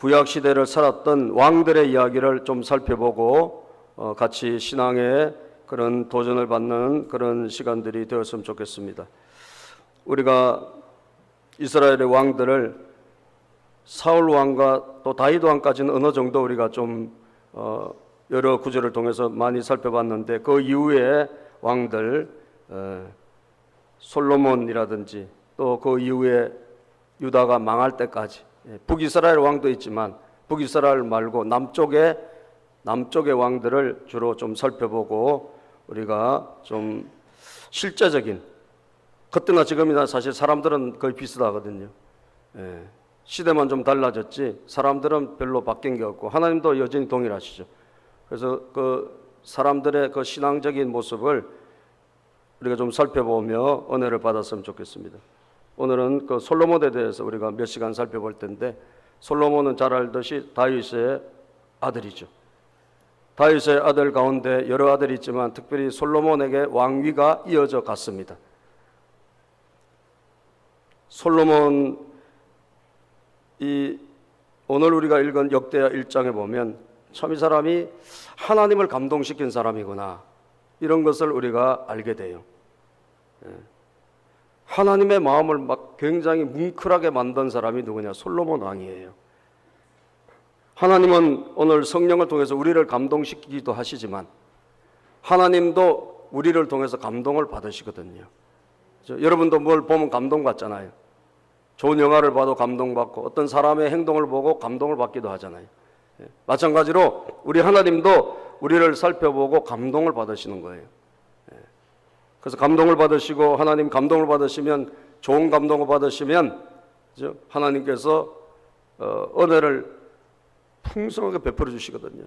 구약 시대를 살았던 왕들의 이야기를 좀 살펴보고 같이 신앙의 그런 도전을 받는 그런 시간들이 되었으면 좋겠습니다. 우리가 이스라엘의 왕들을 사울 왕과 또 다윗 왕까지는 어느 정도 우리가 좀 여러 구절을 통해서 많이 살펴봤는데, 그 이후에 왕들 솔로몬이라든지 또 그 이후에 유다가 망할 때까지, 북이스라엘 왕도 있지만 북이스라엘 말고 남쪽의 왕들을 주로 좀 살펴보고, 우리가 좀 실제적인, 그때나 지금이나 사실 사람들은 거의 비슷하거든요. 시대만 좀 달라졌지 사람들은 별로 바뀐 게 없고 하나님도 여전히 동일하시죠. 그래서 그 사람들의 그 신앙적인 모습을 우리가 좀 살펴보며 은혜를 받았으면 좋겠습니다. 오늘은 그 솔로몬에 대해서 우리가 몇 시간 살펴볼 텐데, 솔로몬은 잘 알듯이 다윗의 아들이죠. 다윗의 아들 가운데 여러 아들이 있지만 특별히 솔로몬에게 왕위가 이어져 갔습니다. 솔로몬, 오늘 우리가 읽은 역대하 1장에 보면 참 이 사람이 하나님을 감동시킨 사람이구나, 이런 것을 우리가 알게 돼요. 하나님의 마음을 막 굉장히 뭉클하게 만든 사람이 누구냐? 솔로몬 왕이에요. 하나님은 오늘 성령을 통해서 우리를 감동시키기도 하시지만 하나님도 우리를 통해서 감동을 받으시거든요. 여러분도 뭘 보면 감동받잖아요. 좋은 영화를 봐도 감동받고 어떤 사람의 행동을 보고 감동을 받기도 하잖아요. 마찬가지로 우리 하나님도 우리를 살펴보고 감동을 받으시는 거예요. 그래서 감동을 받으시고, 하나님 감동을 받으시면, 좋은 감동을 받으시면 하나님께서 은혜를 풍성하게 베풀어 주시거든요.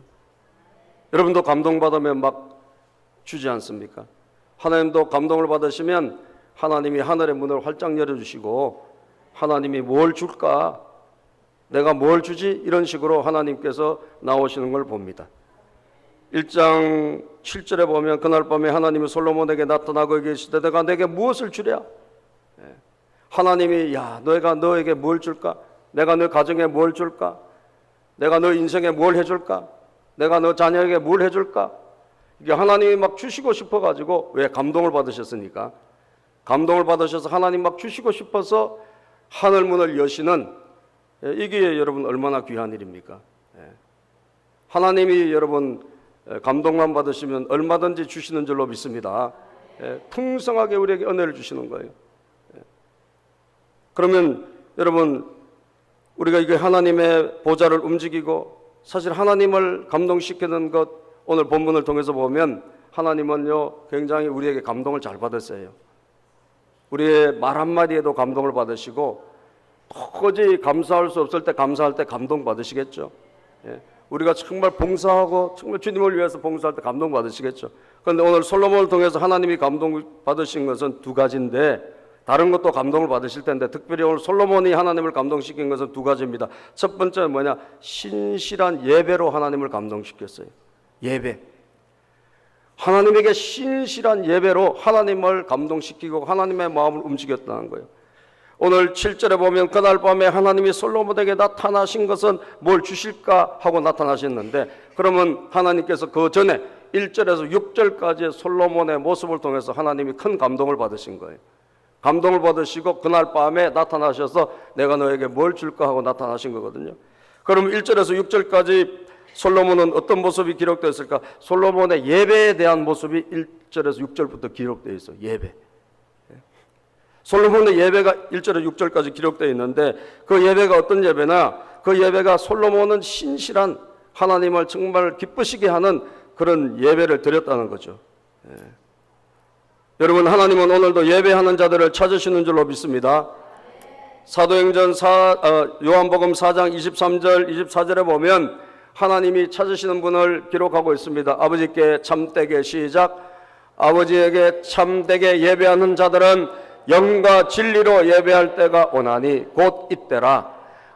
여러분도 감동받으면 막 주지 않습니까? 하나님도 감동을 받으시면 하나님이 하늘의 문을 활짝 열어주시고, 하나님이 뭘 줄까? 내가 뭘 주지? 이런 식으로 하나님께서 나오시는 걸 봅니다. 1장 7절에 보면 그날 밤에 하나님이 솔로몬에게 나타나고 계시되 내가 내게 무엇을 주랴? 하나님이 내가 너에게 뭘 줄까? 내가 너 가정에 뭘 줄까? 내가 너 인생에 뭘 해줄까? 내가 너 자녀에게 뭘 해줄까? 이게 하나님이 막 주시고 싶어가지고, 왜? 감동을 받으셨으니까. 감동을 받으셔서 하나님 막 주시고 싶어서 하늘 문을 여시는, 이게 여러분 얼마나 귀한 일입니까? 하나님이 여러분 감동만 받으시면 얼마든지 주시는 줄로 믿습니다. 풍성하게 우리에게 은혜를 주시는 거예요. 그러면 여러분, 우리가 이게 하나님의 보좌를 움직이고, 사실 하나님을 감동시키는 것, 오늘 본문을 통해서 보면 하나님은요 굉장히 우리에게 감동을 잘 받으세요. 우리의 말 한마디에도 감동을 받으시고, 도저히 감사할 수 없을 때 감사할 때 감동 받으시겠죠. 우리가 정말 봉사하고 정말 주님을 위해서 봉사할 때 감동 받으시겠죠. 그런데 오늘 솔로몬을 통해서 하나님이 감동 받으신 것은 두 가지인데, 다른 것도 감동을 받으실 텐데 특별히 오늘 솔로몬이 하나님을 감동시킨 것은 두 가지입니다. 첫 번째는 뭐냐? 신실한 예배로 하나님을 감동시켰어요. 예배. 하나님에게 신실한 예배로 하나님을 감동시키고 하나님의 마음을 움직였다는 거예요. 오늘 7절에 보면 그날 밤에 하나님이 솔로몬에게 나타나신 것은 뭘 주실까 하고 나타나셨는데, 그러면 하나님께서 그 전에 1절에서 6절까지의 솔로몬의 모습을 통해서 하나님이 큰 감동을 받으신 거예요. 감동을 받으시고 그날 밤에 나타나셔서 내가 너에게 뭘 줄까 하고 나타나신 거거든요. 그럼 1절에서 6절까지 솔로몬은 어떤 모습이 기록되어 있을까? 솔로몬의 예배에 대한 모습이 1절에서 6절부터 기록되어 있어요. 예배. 솔로몬의 예배가 1절에서 6절까지 기록되어 있는데, 그 예배가 어떤 예배나, 그 예배가 솔로몬은 신실한, 하나님을 정말 기쁘시게 하는 그런 예배를 드렸다는 거죠. 여러분, 하나님은 오늘도 예배하는 자들을 찾으시는 줄로 믿습니다. 사도행전 요한복음 4장 23절 24절에 보면 하나님이 찾으시는 분을 기록하고 있습니다. 아버지께 참되게, 시작. 아버지에게 참되게 예배하는 자들은 영과 진리로 예배할 때가 오나니 곧 이때라.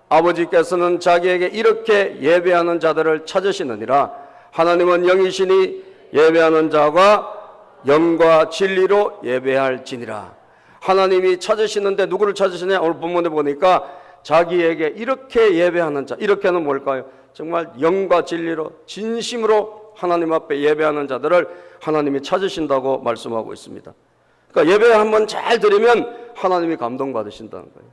아버지께서는 자기에게 이렇게 예배하는 자들을 찾으시느니라. 하나님은 영이시니 예배하는 자가 영과 진리로 예배할지니라. 하나님이 찾으시는데 누구를 찾으시냐? 오늘 본문에 보니까 자기에게 이렇게 예배하는 자, 이렇게는 뭘까요? 정말 영과 진리로 진심으로 하나님 앞에 예배하는 자들을 하나님이 찾으신다고 말씀하고 있습니다. 그러니까 예배 한번 잘 드리면 하나님이 감동받으신다는 거예요.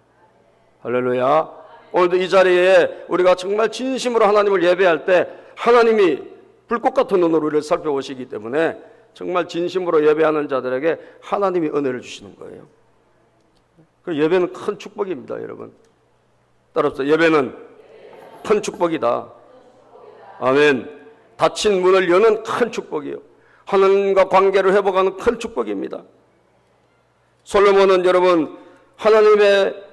할렐루야. 오늘도 이 자리에 우리가 정말 진심으로 하나님을 예배할 때 하나님이 불꽃 같은 눈으로 우리를 살펴보시기 때문에 정말 진심으로 예배하는 자들에게 하나님이 은혜를 주시는 거예요. 그 예배는 큰 축복입니다, 여러분. 따라서 예배는 큰 축복이다. 아멘. 닫힌 문을 여는 큰 축복이요. 하나님과 관계를 회복하는 큰 축복입니다. 솔로몬은 여러분 하나님의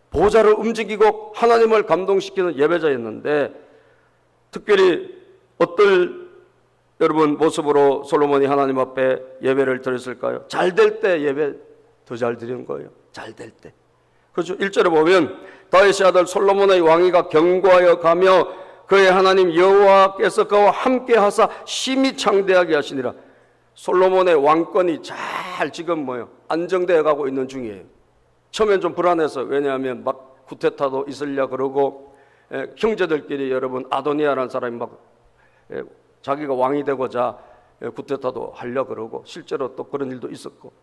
보좌를 움직이고 하나님을 감동시키는 예배자였는데 특별히 어떨 여러분 모습으로 솔로몬이 하나님 앞에 예배를 드렸을까요? 잘 될 때 예배 더 잘 드리는 거예요. 잘 될 때. 그렇죠. 1절에 보면 다윗의 아들 솔로몬의 왕위가 견고하여 가며 그의 하나님 여호와께서 그와 함께 하사 심히 창대하게 하시니라. 솔로몬의 왕권이 잘 지금 안정되어 가고 있는 중이에요. 처음엔 좀 불안해서, 왜냐하면 막 쿠데타도 있으려 그러고 형제들끼리 여러분 아도니아라는 사람이 막 자기가 왕이 되고자 쿠데타도 하려 그러고 실제로 또 그런 일도 있었고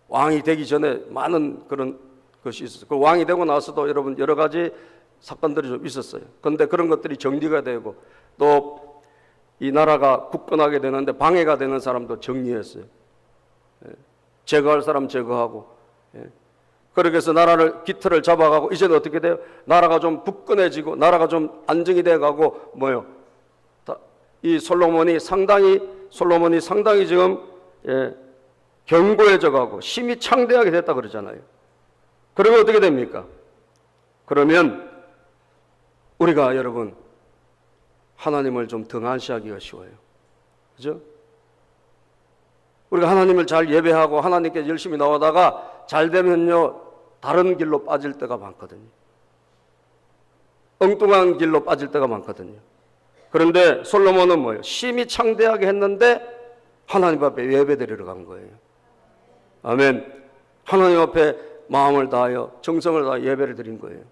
왕이 되기 전에 많은 그런 것이 있었어요. 그 왕이 되고 나서도 여러분 여러 가지 사건들이 좀 있었어요. 그런데 그런 것들이 정리가 되고 또 이 나라가 굳건하게 되는데 방해가 되는 사람도 정리했어요. 제거할 사람 제거하고 그렇게 해서 나라를 기틀을 잡아가고 이제는 어떻게 돼요? 나라가 좀 굳건해지고 나라가 좀 안정이 돼가고 이 솔로몬이 상당히 지금 견고해져가고 심히 창대하게 됐다 그러잖아요. 그러면 어떻게 됩니까? 그러면 우리가 여러분 하나님을 좀 등한시하기가 쉬워요. 그죠? 우리가 하나님을 잘 예배하고 하나님께 열심히 나오다가 잘 되면요 다른 길로 빠질 때가 많거든요. 엉뚱한 길로 빠질 때가 많거든요. 그런데 솔로몬은 뭐예요? 심히 창대하게 했는데 하나님 앞에 예배드리러 간 거예요. 아멘. 하나님 앞에 마음을 다하여 정성을 다하여 예배를 드린 거예요.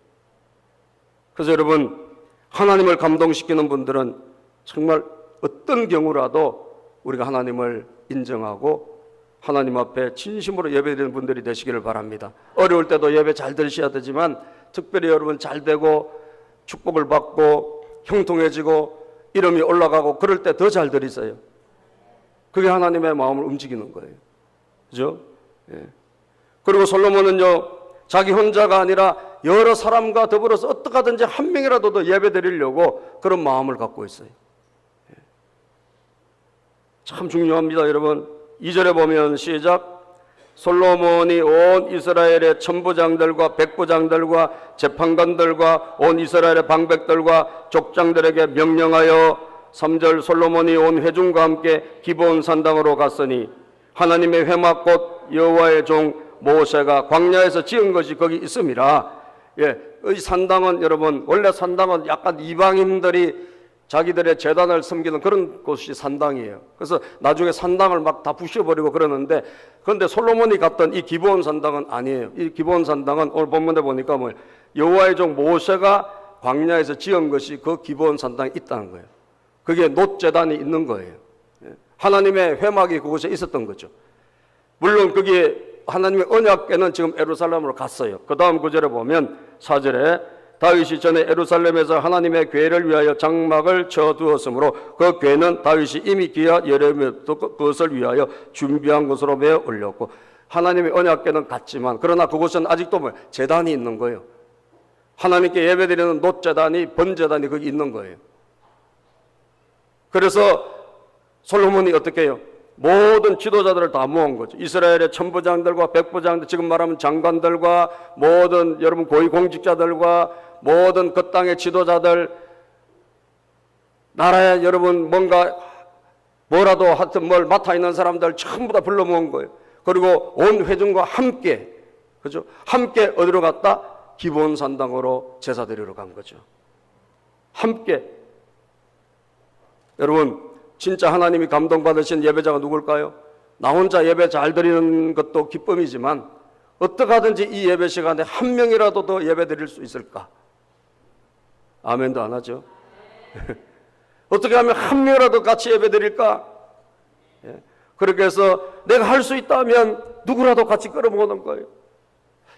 그래서 여러분 하나님을 감동시키는 분들은 정말 어떤 경우라도 우리가 하나님을 인정하고 하나님 앞에 진심으로 예배드리는 분들이 되시기를 바랍니다. 어려울 때도 예배 잘 드리셔야 되지만 특별히 여러분 잘 되고 축복을 받고 형통해지고 이름이 올라가고 그럴 때 더 잘 드리세요. 그게 하나님의 마음을 움직이는 거예요. 그죠? 예. 그리고 솔로몬은요 자기 혼자가 아니라 여러 사람과 더불어서 어떻게 하든지 한 명이라도 더 예배 드리려고 그런 마음을 갖고 있어요. 예. 참 중요합니다, 여러분. 2절에 보면 시작. 솔로몬이 온 이스라엘의 천부장들과 백부장들과 재판관들과 온 이스라엘의 방백들과 족장들에게 명령하여 3절 솔로몬이 온 회중과 함께 기브온 산당으로 갔으니 하나님의 회막 곧 여호와의 종 모세가 광야에서 지은 것이 거기 있음이라. 예, 이 산당은 여러분 원래 산당은 약간 이방인들이 자기들의 제단을 섬기는 그런 곳이 산당이에요. 그래서 나중에 산당을 막 다 부셔버리고 그러는데 그런데 솔로몬이 갔던 이 기브온 산당은 아니에요. 이 기브온 산당은 오늘 본문에 보니까 여호와의 종 모세가 광야에서 지은 것이 그 기브온 산당에 있다는 거예요. 그게 놋제단이 있는 거예요. 하나님의 회막이 그곳에 있었던 거죠. 물론 그게 하나님의 언약궤는 지금 예루살렘으로 갔어요. 그 다음 구절에 보면 4절에 다윗이 전에 예루살렘에서 하나님의 궤를 위하여 장막을 쳐두었으므로 그 궤는 다윗이 이미 기하 여름에부터 그것을 위하여 준비한 것으로 메어 올렸고 하나님의 언약궤는 갔지만 그러나 그곳은 아직도 제단이 있는 거예요. 하나님께 예배드리는 놋제단이 번제단이 거기 있는 거예요. 그래서 솔로몬이 어떻게 해요? 모든 지도자들을 다 모은 거죠. 이스라엘의 천부장들과 백부장들, 지금 말하면 장관들과 모든 여러분 고위공직자들과 모든 그 땅의 지도자들, 나라에 여러분 뭐라도 하여튼 뭘 맡아 있는 사람들 전부 다 불러 모은 거예요. 그리고 온 회중과 함께, 그죠? 함께 어디로 갔다? 기브온 산당으로 제사 드리러 간 거죠. 함께. 여러분 진짜 하나님이 감동받으신 예배자가 누굴까요? 나 혼자 예배 잘 드리는 것도 기쁨이지만 어떻게 하든지 이 예배 시간에 한 명이라도 더 예배 드릴 수 있을까? 아멘도 안 하죠. 어떻게 하면 한 명이라도 같이 예배 드릴까? 그렇게 해서 내가 할 수 있다면 누구라도 같이 끌어모으는 거예요.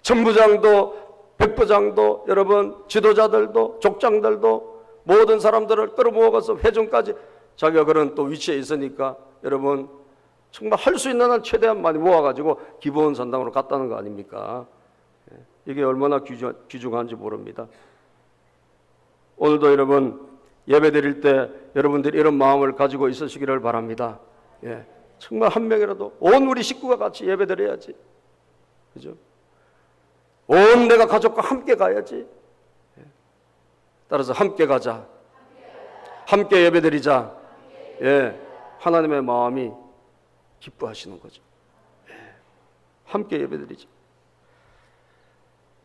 전부장도 백부장도 여러분 지도자들도 족장들도 모든 사람들을 끌어모아서 회중까지 자기가 그런 또 위치에 있으니까 여러분 정말 할 수 있는 한 최대한 많이 모아가지고 기본 선당으로 갔다는 거 아닙니까? 이게 얼마나 귀중한지 모릅니다. 오늘도 여러분 예배 드릴 때 여러분들이 이런 마음을 가지고 있으시기를 바랍니다. 정말 한 명이라도 온 우리 식구가 같이 예배 드려야지. 그죠? 온 내가 가족과 함께 가야지. 따라서 함께 가자. 함께 예배 드리자. 하나님의 마음이 기뻐하시는 거죠. 함께 예배 드리자.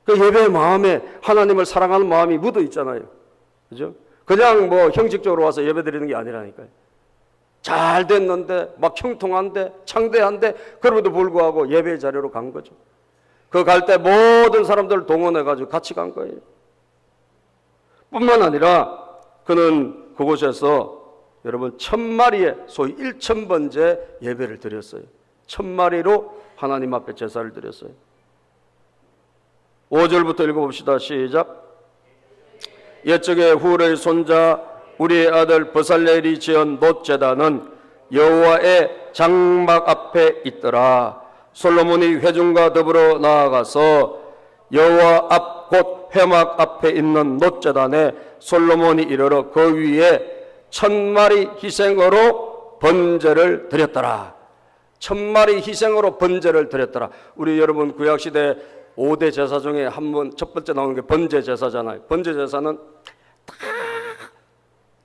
그 예배의 마음에 하나님을 사랑하는 마음이 묻어 있잖아요. 그죠? 그냥 뭐 형식적으로 와서 예배 드리는 게 아니라니까요. 잘 됐는데 막 형통한데 창대한데 그럼에도 불구하고 예배 자리로 간 거죠. 그 갈 때 모든 사람들을 동원해가지고 같이 간 거예요. 뿐만 아니라 그는 그곳에서 여러분 1000마리의 소위 1000번째 예배를 드렸어요. 1000마리로 하나님 앞에 제사를 드렸어요. 5절부터 읽어봅시다. 시작. 옛적에 후르의 손자 우리의 아들 버살렐이 지은 놋제단은 여호와의 장막 앞에 있더라. 솔로몬이 회중과 더불어 나아가서 여호와 앞 곧 회막 앞에 있는 놋제단에 솔로몬이 이르러 그 위에 1000마리 희생으로 번제를 드렸더라. 1000마리 희생으로 번제를 드렸더라. 우리 여러분 구약시대 5대 제사 중에 한 번 첫 번째 나오는 게 번제 제사잖아요. 번제 제사는 다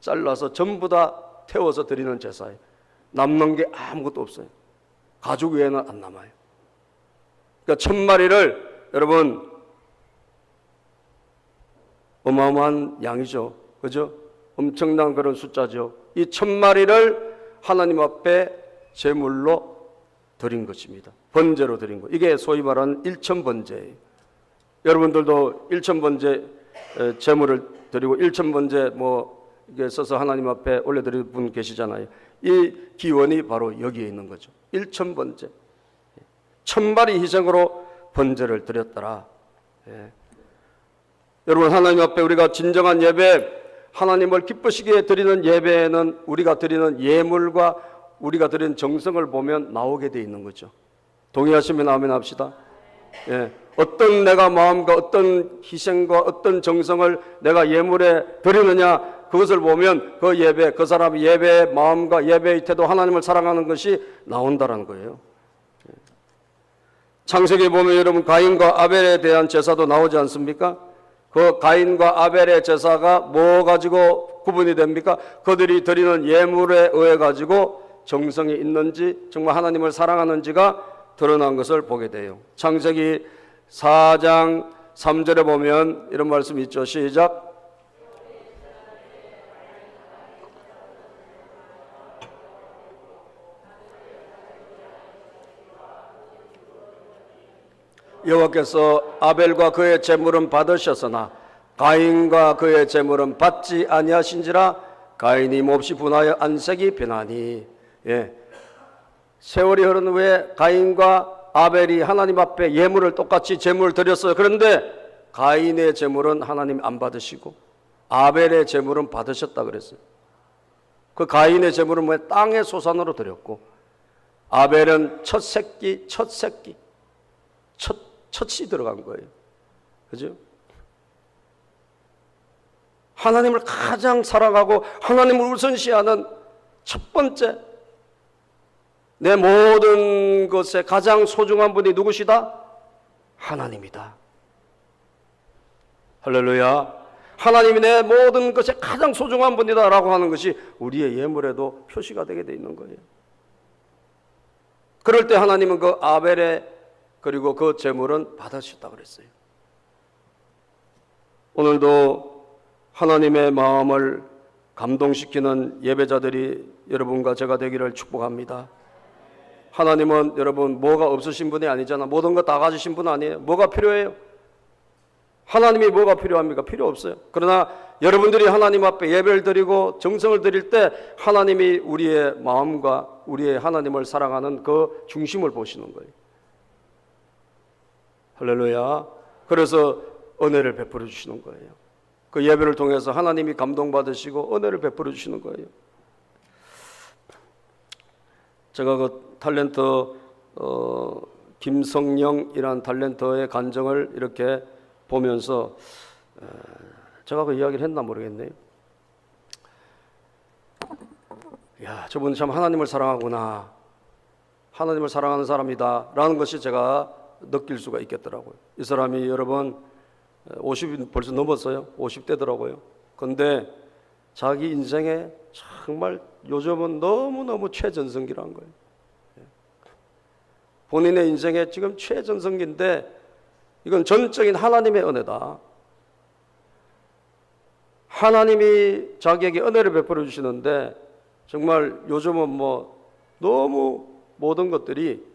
잘라서 전부 다 태워서 드리는 제사예요. 남는 게 아무것도 없어요. 가죽 외에는 안 남아요. 그러니까 1000마리를 여러분 어마어마한 양이죠. 그죠? 엄청난 그런 숫자죠. 이 1000마리를 하나님 앞에 제물로 드린 것입니다. 번제로 드린 것. 이게 소위 말하는 1000번제예요. 여러분들도 1000번제 제물을 드리고 1000번제 뭐 이게 써서 하나님 앞에 올려드리는 분 계시잖아요. 이 기원이 바로 여기에 있는 거죠. 1000번제. 1000마리 희생으로 번제를 드렸더라. 여러분 하나님 앞에 우리가 진정한 예배, 하나님을 기쁘시게 드리는 예배에는 우리가 드리는 예물과 우리가 드리는 정성을 보면 나오게 돼 있는 거죠. 동의하시면 아멘 합시다. 어떤 내가 마음과 어떤 희생과 어떤 정성을 내가 예물에 드리느냐, 그것을 보면 그 예배, 그 사람의 예배의 마음과 예배의 태도, 하나님을 사랑하는 것이 나온다는 거예요. 창세기에 보면 여러분 가인과 아벨에 대한 제사도 나오지 않습니까? 그 가인과 아벨의 제사가 뭐 가지고 구분이 됩니까? 그들이 드리는 예물에 의해 가지고 정성이 있는지 정말 하나님을 사랑하는지가 드러난 것을 보게 돼요. 창세기 4장 3절에 보면 이런 말씀이 있죠. 시작. 여호와께서 아벨과 그의 제물은 받으셨으나 가인과 그의 제물은 받지 아니하신지라. 가인이 몹시 분하여 안색이 변하니. 세월이 흐른 후에 가인과 아벨이 하나님 앞에 예물을 똑같이 제물을 드렸어요. 그런데 가인의 제물은 하나님 안 받으시고 아벨의 제물은 받으셨다 그랬어요. 그 가인의 제물은 왜 땅의 소산으로 드렸고, 아벨은 첫 새끼 첫이 들어간 거예요. 그죠? 하나님을 가장 사랑하고 하나님을 우선시하는 첫 번째, 내 모든 것에 가장 소중한 분이 누구시다? 하나님이다. 할렐루야. 하나님이 내 모든 것에 가장 소중한 분이다 라고 하는 것이 우리의 예물에도 표시가 되게 돼 있는 거예요. 그럴 때 하나님은 그 아벨의 그리고 그 제물은 받으셨다 그랬어요. 오늘도 하나님의 마음을 감동시키는 예배자들이 여러분과 제가 되기를 축복합니다. 하나님은 여러분 뭐가 없으신 분이 아니잖아. 모든 거 다 가지신 분 아니에요. 뭐가 필요해요? 하나님이 뭐가 필요합니까? 필요 없어요. 그러나 여러분들이 하나님 앞에 예배를 드리고 정성을 드릴 때 하나님이 우리의 마음과 우리의 하나님을 사랑하는 그 중심을 보시는 거예요. 할렐루야. 그래서 은혜를 베풀어 주시는 거예요. 그 예배를 통해서 하나님이 감동받으시고 은혜를 베풀어 주시는 거예요. 제가 그 탤런트 김성령이라는 탤런트의 간증을 이렇게 보면서 제가 그 이야기를 했나 모르겠네요. 야, 저분 참 하나님을 사랑하구나. 하나님을 사랑하는 사람이다 라는 것이 제가 느낄 수가 있겠더라고요. 이 사람이 여러분 50이 벌써 넘었어요. 50대더라고요. 그런데 자기 인생에 정말 요즘은 너무너무 최전성기라는 거예요. 본인의 인생에 지금 최전성기인데 이건 전적인 하나님의 은혜다. 하나님이 자기에게 은혜를 베풀어 주시는데 정말 요즘은 뭐 너무 모든 것들이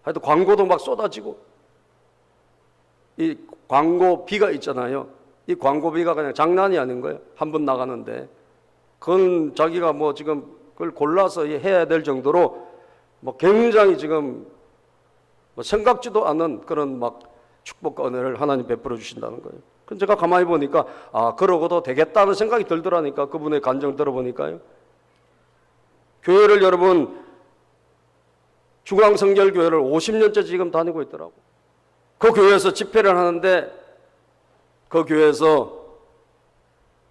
하여튼 광고도 막 쏟아지고 이 광고비가 있잖아요. 이 광고비가 그냥 장난이 아닌 거예요. 한 번 나가는데 그건 자기가 뭐 지금 그걸 골라서 해야 될 정도로 뭐 굉장히 지금 뭐 생각지도 않은 그런 막 축복과 은혜를 하나님 베풀어 주신다는 거예요. 그럼 제가 가만히 보니까 그러고도 되겠다는 생각이 들더라니까. 그분의 간증을 들어보니까요. 교회를 여러분 중앙성결교회를 50년째 지금 다니고 있더라고. 그 교회에서 집회를 하는데 그 교회에서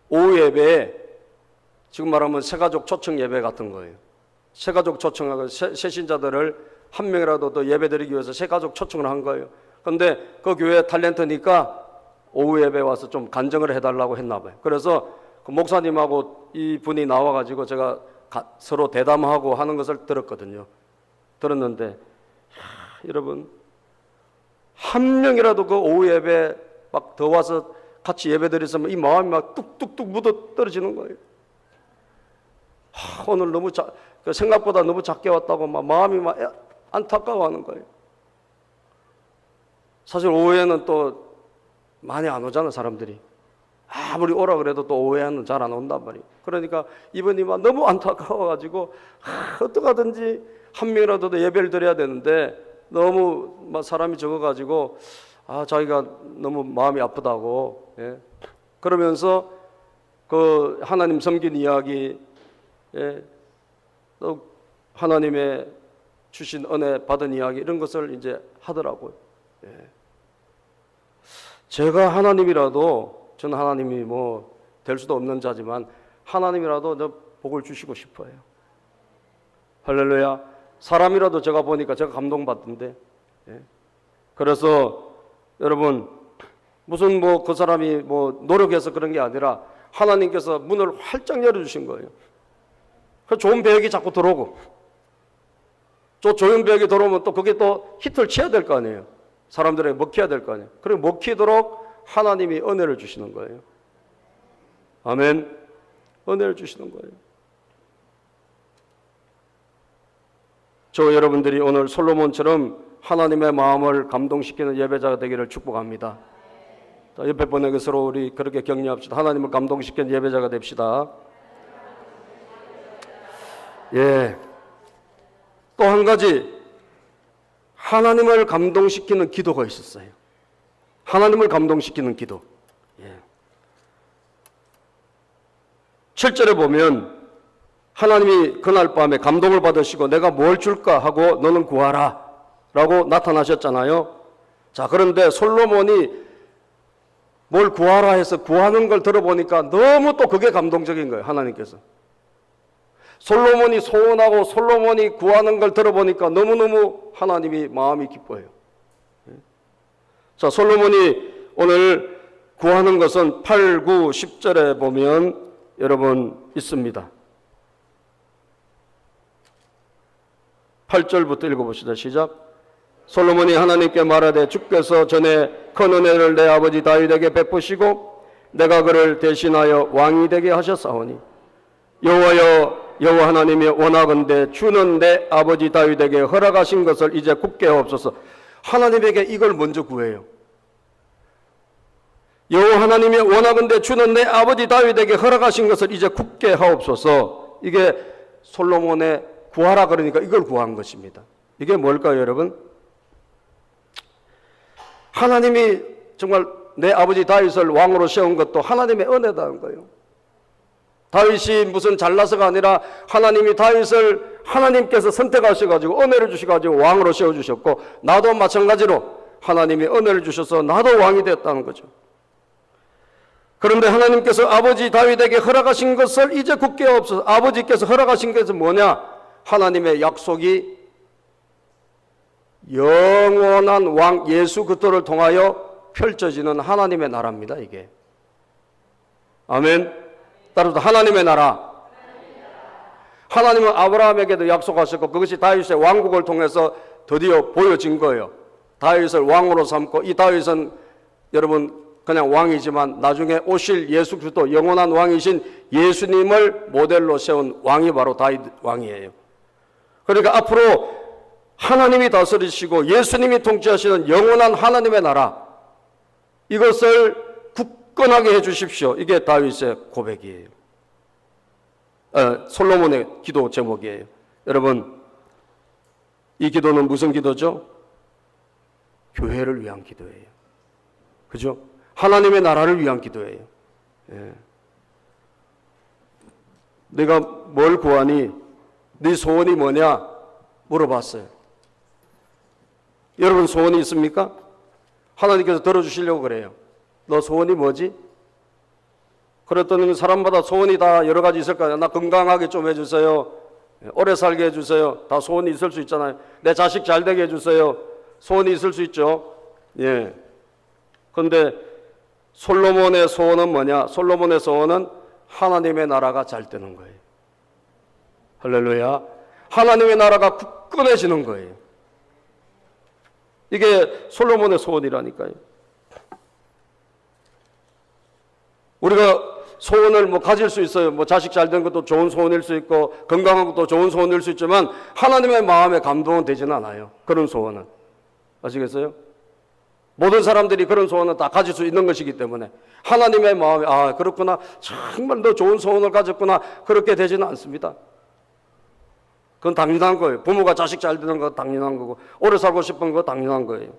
오후 예배에 지금 말하면 새가족 초청 예배 같은 거예요. 새가족 초청하고 새신자들을 한 명이라도 더 예배드리기 위해서 새가족 초청을 한 거예요. 그런데 그 교회 탤런트니까 오후 예배 와서 좀 간증을 해달라고 했나 봐요. 그래서 그 목사님하고 이 분이 나와가지고 제가 서로 대담하고 하는 것을 들었거든요. 들었는데 여러분 한 명이라도 그 오후 예배 막 더 와서 같이 예배드렸으면 이 마음이 막 뚝뚝뚝 묻어 떨어지는 거예요. 오늘 너무 생각보다 너무 작게 왔다고 막 마음이 막 안타까워하는 거예요. 사실 오후에는 또 많이 안 오잖아 사람들이. 아무리 오라 그래도 또 오후에는 잘 안 온단 말이에요. 그러니까 이분이 막 너무 안타까워가지고 어떻게 하든지 한 명이라도 더 예배를 드려야 되는데 너무 막 사람이 적어가지고 자기가 너무 마음이 아프다고. 예. 그러면서 그 하나님 섬긴 이야기, 예. 또 하나님의 주신 은혜 받은 이야기 이런 것을 이제 하더라고요. 예. 제가 하나님이라도 저는 하나님이 뭐 될 수도 없는 자지만 하나님이라도 저 복을 주시고 싶어요. 할렐루야. 사람이라도 제가 보니까 제가 감동받던데. 예. 그래서 여러분 무슨 뭐 그 사람이 뭐 노력해서 그런 게 아니라 하나님께서 문을 활짝 열어주신 거예요. 그 좋은 배역이 자꾸 들어오고 저 좋은 배역이 들어오면 또 그게 또 히트를 쳐야 될 거 아니에요. 사람들에게 먹혀야 될 거 아니에요. 그리고 먹히도록 하나님이 은혜를 주시는 거예요. 아멘. 은혜를 주시는 거예요. 저 여러분들이 오늘 솔로몬처럼 하나님의 마음을 감동시키는 예배자가 되기를 축복합니다. 옆에 분에게 서로 우리 그렇게 격려합시다. 하나님을 감동시키는 예배자가 됩시다. 예. 또 한 가지 하나님을 감동시키는 기도가 있었어요. 하나님을 감동시키는 기도. 예. 7절에 보면 하나님이 그날 밤에 감동을 받으시고 내가 뭘 줄까 하고 너는 구하라 라고 나타나셨잖아요. 자, 그런데 솔로몬이 뭘 구하라 해서 구하는 걸 들어보니까 너무 또 그게 감동적인 거예요. 하나님께서 솔로몬이 소원하고 솔로몬이 구하는 걸 들어보니까 너무너무 하나님이 마음이 기뻐해요. 자, 솔로몬이 오늘 구하는 것은 8, 9, 10절에 보면 여러분 있습니다. 8절부터 읽어봅시다. 시작. 솔로몬이 하나님께 말하되 주께서 전에 큰 은혜를 내 아버지 다윗에게 베푸시고 내가 그를 대신하여 왕이 되게 하셨사오니 여호와여 여호와 하나님이 원하건대 주는 내 아버지 다윗에게 허락하신 것을 이제 굳게 하옵소서. 하나님에게 이걸 먼저 구해요. 여호와 하나님이 원하건대 주는 내 아버지 다윗에게 허락하신 것을 이제 굳게 하옵소서. 이게 솔로몬의 구하라 그러니까 이걸 구한 것입니다. 이게 뭘까요, 여러분? 하나님이 정말 내 아버지 다윗을 왕으로 세운 것도 하나님의 은혜다는 거예요. 다윗이 무슨 잘나서가 아니라 하나님이 다윗을 하나님께서 선택하셔가지고 은혜를 주셔가지고 왕으로 세워주셨고, 나도 마찬가지로 하나님이 은혜를 주셔서 나도 왕이 됐다는 거죠. 그런데 하나님께서 아버지 다윗에게 허락하신 것을 이제 굳게 하옵소서. 아버지께서 허락하신 것은 뭐냐? 하나님의 약속이 영원한 왕 예수 그리스도를 통하여 펼쳐지는 하나님의 나라입니다. 이게 아멘. 따라서 하나님의 나라. 하나님은 아브라함에게도 약속하셨고 그것이 다윗의 왕국을 통해서 드디어 보여진 거예요. 다윗을 왕으로 삼고, 이 다윗은 여러분 그냥 왕이지만 나중에 오실 예수 그리스도 영원한 왕이신 예수님을 모델로 세운 왕이 바로 다윗 왕이에요. 그러니까 앞으로 하나님이 다스리시고 예수님이 통치하시는 영원한 하나님의 나라, 이것을 굳건하게 해주십시오. 이게 다윗의 고백이에요. 솔로몬의 기도 제목이에요. 여러분, 이 기도는 무슨 기도죠? 교회를 위한 기도예요. 그죠? 하나님의 나라를 위한 기도예요. 예. 내가 뭘 구하니? 네 소원이 뭐냐? 물어봤어요. 여러분 소원이 있습니까? 하나님께서 들어주시려고 그래요. 너 소원이 뭐지? 그랬더니 사람마다 소원이 다 여러 가지 있을 거예요. 나 건강하게 좀 해주세요. 오래 살게 해주세요. 다 소원이 있을 수 있잖아요. 내 자식 잘 되게 해주세요. 소원이 있을 수 있죠. 예. 그런데 솔로몬의 소원은 뭐냐? 솔로몬의 소원은 하나님의 나라가 잘 되는 거예요. 할렐루야. 하나님의 나라가 굳건해지는 거예요. 이게 솔로몬의 소원이라니까요. 우리가 소원을 가질 수 있어요. 자식 잘 되는 것도 좋은 소원일 수 있고 건강한 것도 좋은 소원일 수 있지만 하나님의 마음에 감동은 되지는 않아요. 그런 소원은. 아시겠어요? 모든 사람들이 그런 소원은 다 가질 수 있는 것이기 때문에 하나님의 마음에 그렇구나, 정말 너 좋은 소원을 가졌구나, 그렇게 되지는 않습니다. 그건 당연한 거예요. 부모가 자식 잘 되는 거 당연한 거고 오래 살고 싶은 거 당연한 거예요.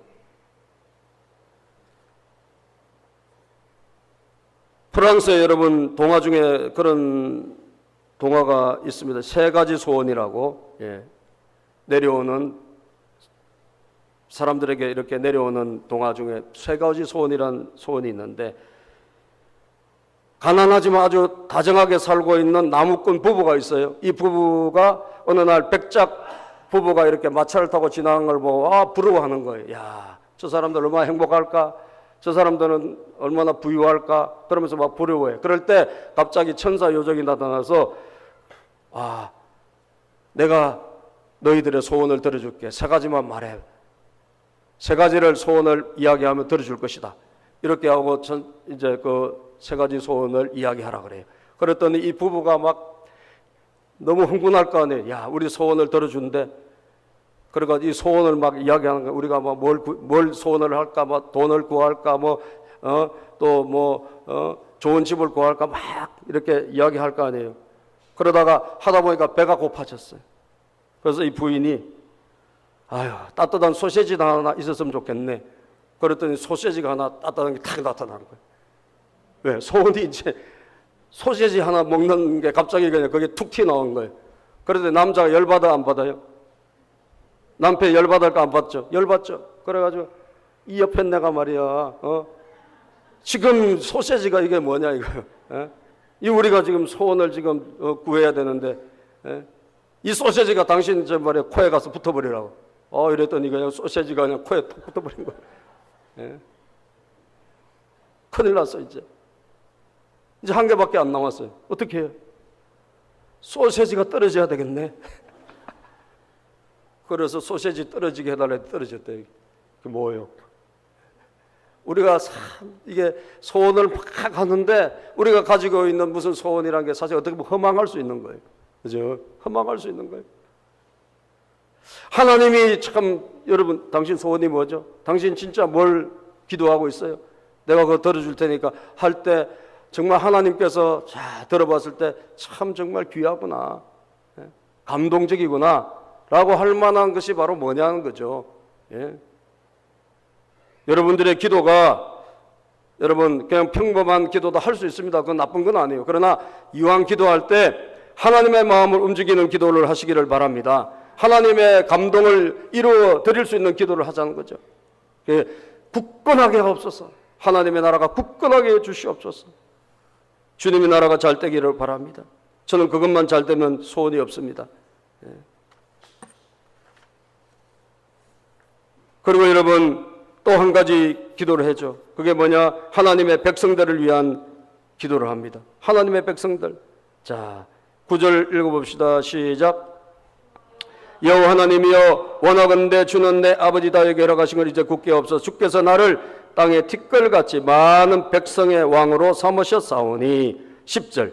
프랑스에 여러분 동화 중에 그런 동화가 있습니다. 세 가지 소원이라고. 내려오는 사람들에게 이렇게 내려오는 동화 중에 세 가지 소원이란 소원이 있는데, 가난하지만 아주 다정하게 살고 있는 나무꾼 부부가 있어요. 이 부부가 어느 날 백작 부부가 이렇게 마차를 타고 지나가는 걸 보고 부러워하는 거예요. 야, 저 사람들 얼마나 행복할까? 저 사람들은 얼마나 부유할까? 그러면서 막 부러워해. 그럴 때 갑자기 천사 요정이 나타나서 내가 너희들의 소원을 들어줄게. 세 가지만 말해. 세 가지를 소원을 이야기하면 들어줄 것이다. 이렇게 하고 이제 그 세 가지 소원을 이야기하라 그래요. 그랬더니 이 부부가 막 너무 흥분할 거 아니에요. 야, 우리 소원을 들어준대. 그러니까 이 소원을 막 이야기하는 거예요. 우리가 뭘 소원을 할까? 돈을 구할까? 좋은 집을 구할까? 막 이렇게 이야기할 거 아니에요. 그러다가 하다 보니까 배가 고파졌어요. 그래서 이 부인이 따뜻한 소시지 하나 있었으면 좋겠네. 그랬더니 소시지가 하나 따뜻한 게 탁 나타나는 거예요. 왜? 소원이 이제 소시지 하나 먹는 게 갑자기 그냥 그게 툭 튀어나온 거예요. 그런데 남자가 열받아 안 받아요? 남편이 열받을까 안 받죠? 열받죠. 그래가지고 이 옆에 내가 말이야 지금 소시지가 이게 뭐냐 이거요. 이 우리가 지금 소원을 지금 구해야 되는데 이 소시지가 당신 저 말이야 코에 가서 붙어버리라고. 이랬더니 그냥 소시지가 그냥 코에 톡 붙어버린 거예요. 큰일 났어. 이제 한 개밖에 안 남았어요. 어떻게 해요? 소시지가 떨어져야 되겠네. 그래서 소시지 떨어지게 해달라 해도 떨어졌대요. 그게 뭐예요? 우리가 이게 소원을 막 하는데 우리가 가지고 있는 무슨 소원이라는 게 사실 어떻게 보면 허망할 수 있는 거예요. 그죠? 허망할 수 있는 거예요. 하나님이 참, 여러분, 당신 소원이 뭐죠? 당신 진짜 뭘 기도하고 있어요? 내가 그거 들어줄 테니까 할 때 정말 하나님께서 자 들어봤을 때 참 정말 귀하구나, 감동적이구나 라고 할 만한 것이 바로 뭐냐는 거죠. 예. 여러분들의 기도가 여러분 그냥 평범한 기도도 할 수 있습니다. 그건 나쁜 건 아니에요. 그러나 이왕 기도할 때 하나님의 마음을 움직이는 기도를 하시기를 바랍니다. 하나님의 감동을 이루어 드릴 수 있는 기도를 하자는 거죠. 굳건하게 하옵소서. 하나님의 나라가 굳건하게 해주시옵소서. 주님의 나라가 잘 되기를 바랍니다. 저는 그것만 잘 되면 소원이 없습니다. 그리고 여러분 또 한 가지 기도를 해줘. 그게 뭐냐? 하나님의 백성들을 위한 기도를 합니다. 하나님의 백성들. 자, 9절 읽어봅시다. 시작. 여호와 하나님이여 원하건대 주는 내 아버지 다윗에게 가신 걸 이제 굳게 없어 주께서 나를 땅에 티끌같이 많은 백성의 왕으로 삼으셨사오니. 10절.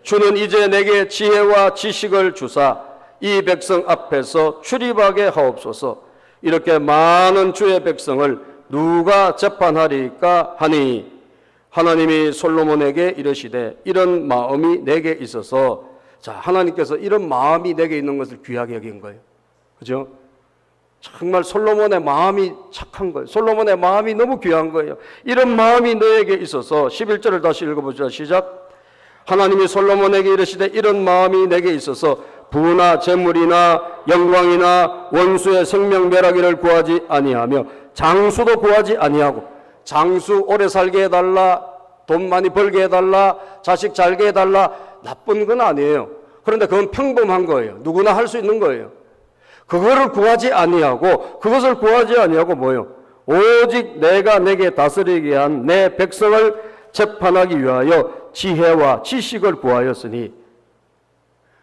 주는 이제 내게 지혜와 지식을 주사 이 백성 앞에서 출입하게 하옵소서. 이렇게 많은 주의 백성을 누가 재판하리까 하니 하나님이 솔로몬에게 이르시되 이런 마음이 내게 있어서. 자, 하나님께서 이런 마음이 내게 있는 것을 귀하게 여긴 거예요. 그죠? 정말 솔로몬의 마음이 착한 거예요. 솔로몬의 마음이 너무 귀한 거예요. 이런 마음이 너에게 있어서. 11절을 다시 읽어보자. 시작. 하나님이 솔로몬에게 이르시되 이런 마음이 내게 있어서 부나 재물이나 영광이나 원수의 생명 멸하기를 구하지 아니하며 장수도 구하지 아니하고. 장수 오래 살게 해달라, 돈 많이 벌게 해달라, 자식 잘게 해달라, 나쁜 건 아니에요. 그런데 그건 평범한 거예요. 누구나 할 수 있는 거예요. 그거를 구하지 아니하고, 그것을 구하지 아니하고 뭐요? 오직 내가 내게 다스리게 한 내 백성을 재판하기 위하여 지혜와 지식을 구하였으니.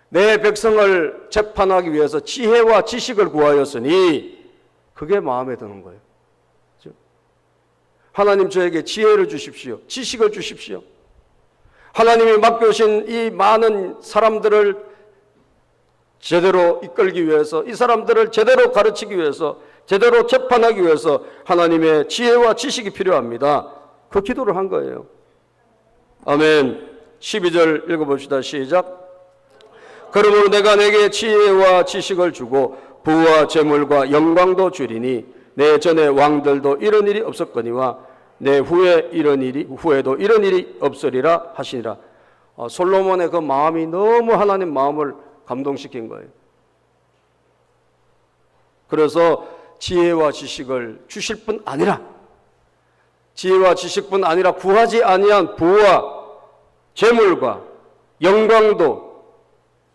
내 백성을 재판하기 위해서 지혜와 지식을 구하였으니 그게 마음에 드는 거예요. 그렇죠? 하나님 저에게 지혜를 주십시오. 지식을 주십시오. 하나님이 맡겨주신 이 많은 사람들을 제대로 이끌기 위해서, 이 사람들을 제대로 가르치기 위해서, 제대로 재판하기 위해서 하나님의 지혜와 지식이 필요합니다. 그 기도를 한 거예요. 아멘. 12절 읽어봅시다. 시작. 그러므로 내가 내게 지혜와 지식을 주고 부와 재물과 영광도 주리니 내 전에 왕들도 이런 일이 없었거니와 내 후에도 이런 일이 없으리라 하시니라. 솔로몬의 그 마음이 너무 하나님 마음을 감동시킨 거예요. 그래서 지혜와 지식을 주실 뿐 아니라, 지혜와 지식뿐 아니라 구하지 아니한 부와 재물과 영광도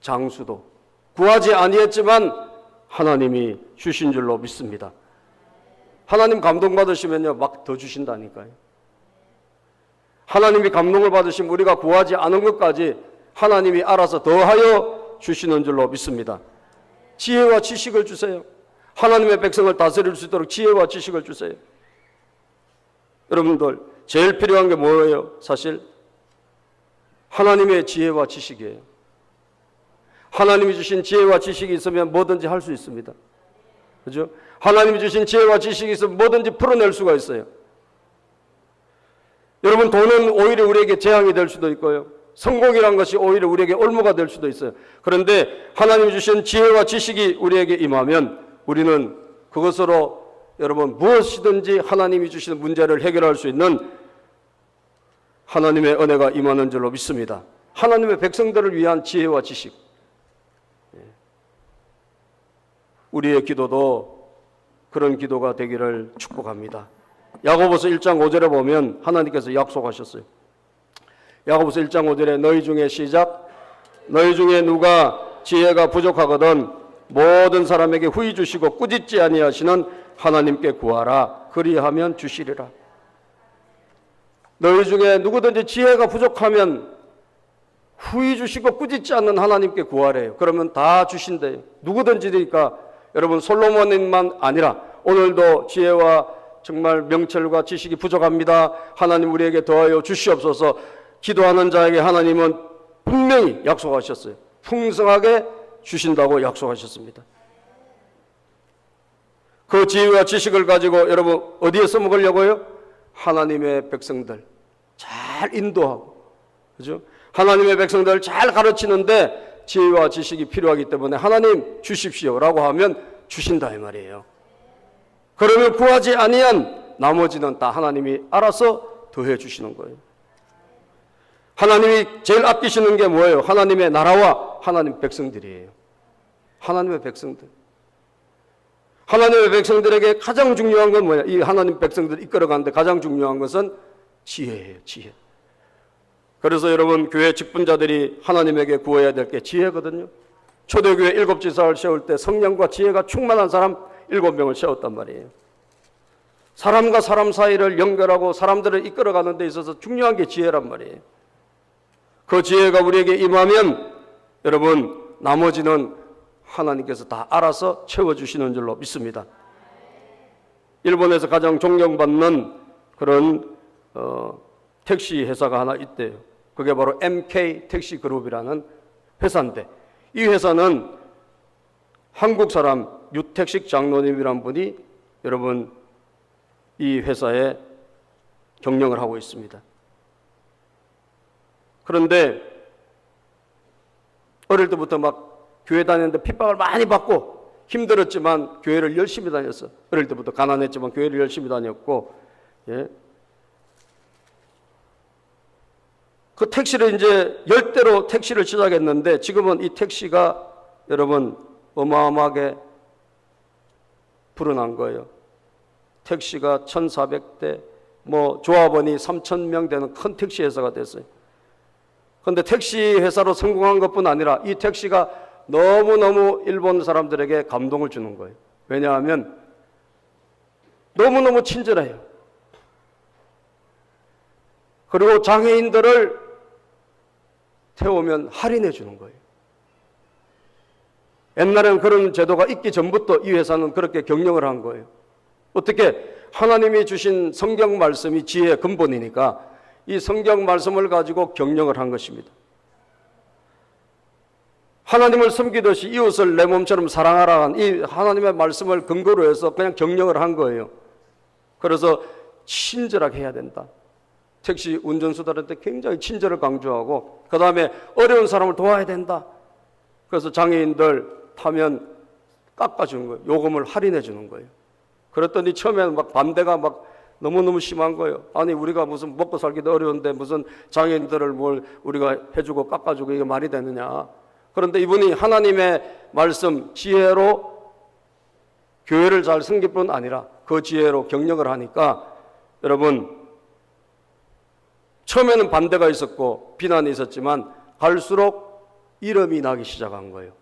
장수도 구하지 아니했지만 하나님이 주신 줄로 믿습니다. 하나님 감동받으시면요 막 더 주신다니까요. 하나님이 감동을 받으시면 우리가 구하지 않은 것까지 하나님이 알아서 더하여 주시는 줄로 믿습니다. 지혜와 지식을 주세요. 하나님의 백성을 다스릴 수 있도록 지혜와 지식을 주세요. 여러분들 제일 필요한 게 뭐예요? 사실 하나님의 지혜와 지식이에요. 하나님이 주신 지혜와 지식이 있으면 뭐든지 할 수 있습니다. 그죠? 하나님이 주신 지혜와 지식이 있으면 뭐든지 풀어낼 수가 있어요. 여러분 돈은 오히려 우리에게 재앙이 될 수도 있고요. 성공이란 것이 오히려 우리에게 올무가 될 수도 있어요. 그런데 하나님이 주신 지혜와 지식이 우리에게 임하면 우리는 그것으로 여러분 무엇이든지 하나님이 주시는 문제를 해결할 수 있는 하나님의 은혜가 임하는 줄로 믿습니다. 하나님의 백성들을 위한 지혜와 지식. 우리의 기도도 그런 기도가 되기를 축복합니다. 야고보서 1장 5절에 보면 하나님께서 약속하셨어요. 야고보서 1장 5절에 너희 중에 시작. 너희 중에 누가 지혜가 부족하거든 모든 사람에게 후히 주시고 꾸짖지 아니하시는 하나님께 구하라. 그리하면 주시리라. 너희 중에 누구든지 지혜가 부족하면 후히 주시고 꾸짖지 않는 하나님께 구하래요. 그러면 다 주신대요. 누구든지니까 여러분 솔로몬만 아니라 오늘도 지혜와 정말 명철과 지식이 부족합니다. 하나님 우리에게 더하여 주시옵소서. 기도하는 자에게 하나님은 분명히 약속하셨어요. 풍성하게 주신다고 약속하셨습니다. 그 지혜와 지식을 가지고 여러분 어디에 써먹으려고요? 하나님의 백성들 잘 인도하고, 그죠? 하나님의 백성들을 잘 가르치는데 지혜와 지식이 필요하기 때문에 하나님 주십시오라고 하면 주신다 이 말이에요. 그러면 구하지 아니한 나머지는 다 하나님이 알아서 더해 주시는 거예요. 하나님이 제일 아끼시는 게 뭐예요? 하나님의 나라와 하나님 백성들이에요. 하나님의 백성들. 하나님의 백성들에게 가장 중요한 건 뭐냐? 이 하나님 백성들을 이끌어가는데 가장 중요한 것은 지혜예요. 지혜. 그래서 여러분 교회 직분자들이 하나님에게 구해야 될 게 지혜거든요. 초대교회 7지사를 세울 때 성령과 지혜가 충만한 사람 7명을 세웠단 말이에요. 사람과 사람 사이를 연결하고 사람들을 이끌어가는 데 있어서 중요한 게 지혜란 말이에요. 그 지혜가 우리에게 임하면 여러분 나머지는 하나님께서 다 알아서 채워주시는 줄로 믿습니다. 일본에서 가장 존경받는 그런 택시 회사가 하나 있대요. 그게 바로 MK 택시 그룹이라는 회사인데, 이 회사는 한국 사람 유택식 장로님이란 분이 여러분 이 회사에 경영을 하고 있습니다. 그런데 어릴 때부터 막 교회 다니는데 핍박을 많이 받고 힘들었지만 교회를 열심히 다녔어. 어릴 때부터 가난했지만 교회를 열심히 다녔고, 예. 그 택시를 이제 10대로 택시를 시작했는데 지금은 이 택시가 여러분 어마어마하게 불어난 거예요. 택시가 1,400대, 뭐 조합원이 3,000명 되는 큰 택시 회사가 됐어요. 그런데 택시 회사로 성공한 것뿐 아니라 이 택시가 너무너무 일본 사람들에게 감동을 주는 거예요. 왜냐하면 너무너무 친절해요. 그리고 장애인들을 태우면 할인해 주는 거예요. 옛날에는 그런 제도가 있기 전부터 이 회사는 그렇게 경영을 한 거예요. 어떻게? 하나님이 주신 성경 말씀이 지혜의 근본이니까 이 성경 말씀을 가지고 경영을 한 것입니다. 하나님을 섬기듯이 이웃을 내 몸처럼 사랑하라 한 이 하나님의 말씀을 근거로 해서 그냥 경영을 한 거예요. 그래서 친절하게 해야 된다. 택시 운전수들한테 굉장히 친절을 강조하고, 그 다음에 어려운 사람을 도와야 된다. 그래서 장애인들 타면 깎아주는 거예요. 요금을 할인해 주는 거예요. 그랬더니 처음에는 막 반대가 막 너무너무 심한 거예요. 아니 우리가 무슨 먹고 살기도 어려운데 무슨 장애인들을 뭘 우리가 해주고 깎아주고 이게 말이 되느냐. 그런데 이분이 하나님의 말씀 지혜로 교회를 잘 섬길 뿐 아니라 그 지혜로 경영을 하니까 여러분 처음에는 반대가 있었고 비난이 있었지만 갈수록 이름이 나기 시작한 거예요.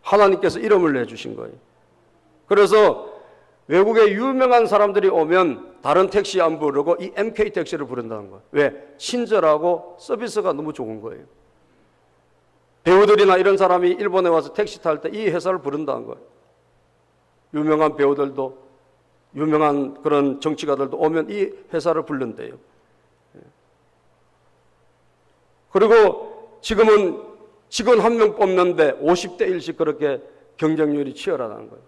하나님께서 이름을 내주신 거예요. 그래서 외국에 유명한 사람들이 오면 다른 택시 안 부르고 이 MK 택시를 부른다는 거예요. 왜? 친절하고 서비스가 너무 좋은 거예요. 배우들이나 이런 사람이 일본에 와서 택시 탈 때 이 회사를 부른다는 거예요. 유명한 배우들도 유명한 그런 정치가들도 오면 이 회사를 부른대요. 그리고 지금은 직원 한 명 뽑는데 50대 1씩 그렇게 경쟁률이 치열하다는 거예요.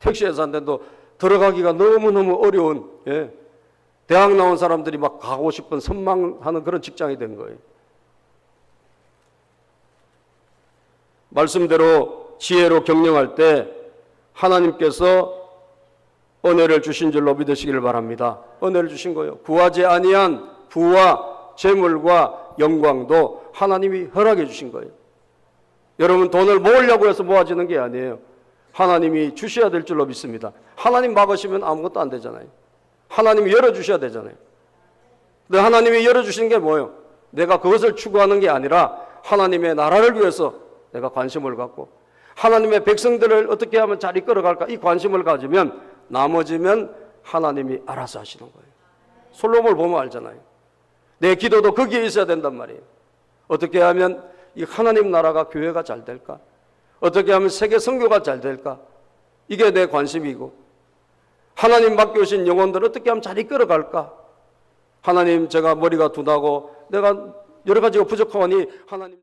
택시 회사인데도 들어가기가 너무너무 어려운, 예, 대학 나온 사람들이 막 가고 싶은 선망하는 그런 직장이 된 거예요. 말씀대로 지혜로 경영할 때 하나님께서 은혜를 주신 줄로 믿으시기를 바랍니다. 은혜를 주신 거예요. 구하지 아니한 부와 재물과 영광도 하나님이 허락해 주신 거예요. 여러분 돈을 모으려고 해서 모아지는 게 아니에요. 하나님이 주셔야 될 줄로 믿습니다. 하나님 막으시면 아무것도 안 되잖아요. 하나님이 열어주셔야 되잖아요. 근데 하나님이 열어주시는 게 뭐예요? 내가 그것을 추구하는 게 아니라 하나님의 나라를 위해서 내가 관심을 갖고 하나님의 백성들을 어떻게 하면 잘 이끌어갈까 이 관심을 가지면 나머지면 하나님이 알아서 하시는 거예요. 솔로몬을 보면 알잖아요. 내 기도도 거기에 있어야 된단 말이에요. 어떻게 하면 이 하나님 나라가 교회가 잘 될까? 어떻게 하면 세계 선교가 잘 될까? 이게 내 관심이고 하나님 맡겨오신 영혼들을 어떻게 하면 잘 이끌어갈까? 하나님 제가 머리가 둔하고 내가 여러 가지가 부족하니 하나님